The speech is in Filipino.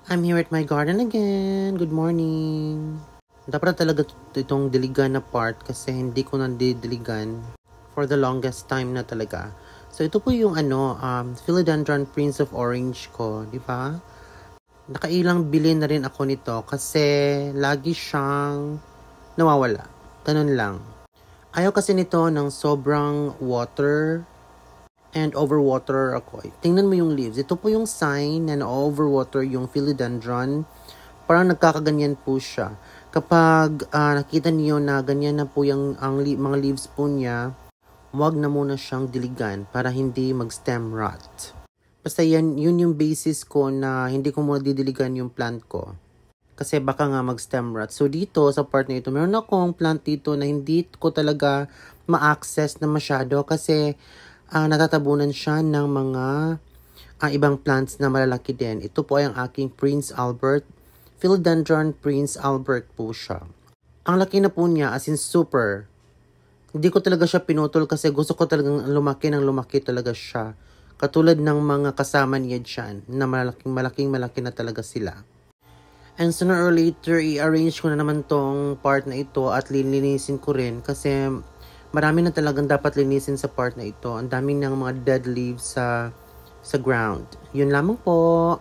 I'm here at my garden again. Good morning. Dapat talaga itong diligan na part kasi hindi ko nadidiligan for the longest time na talaga. So ito po yung Philodendron Prince of Orange ko, di ba? Nakailang bili na rin ako nito kasi lagi siyang nawawala. Ganun lang. Ayaw kasi nito ng sobrang water and overwater ako. Tingnan mo yung leaves. Ito po yung sign na na-overwater yung philodendron. Parang nagkakaganyan po siya. Kapag nakita niyo na ganyan na po yung mga leaves po niya, huwag na muna siyang diligan para hindi mag-stem rot. Basta yun yung basis ko na hindi ko muna didiligan yung plant ko. Kasi baka nga mag-stem rot. So dito sa part na ito, meron akong plant dito na hindi ko talaga ma-access na masyado kasi natatabunan siya ng mga ibang plants na malalaki din. Ito po ay ang aking Prince Albert. Philodendron Prince Albert po siya. Ang laki na po niya, as in super. Hindi ko talaga siya pinutol kasi gusto ko talagang lumaki talaga siya. Katulad ng mga kasama niya dyan na malaking na talaga sila. And sooner or later, i-arrange ko na naman tong part na ito at lilinisin ko rin kasi marami na talagang dapat linisin sa part na ito. Ang daming ng mga dead leaves sa ground. Yun lamang po.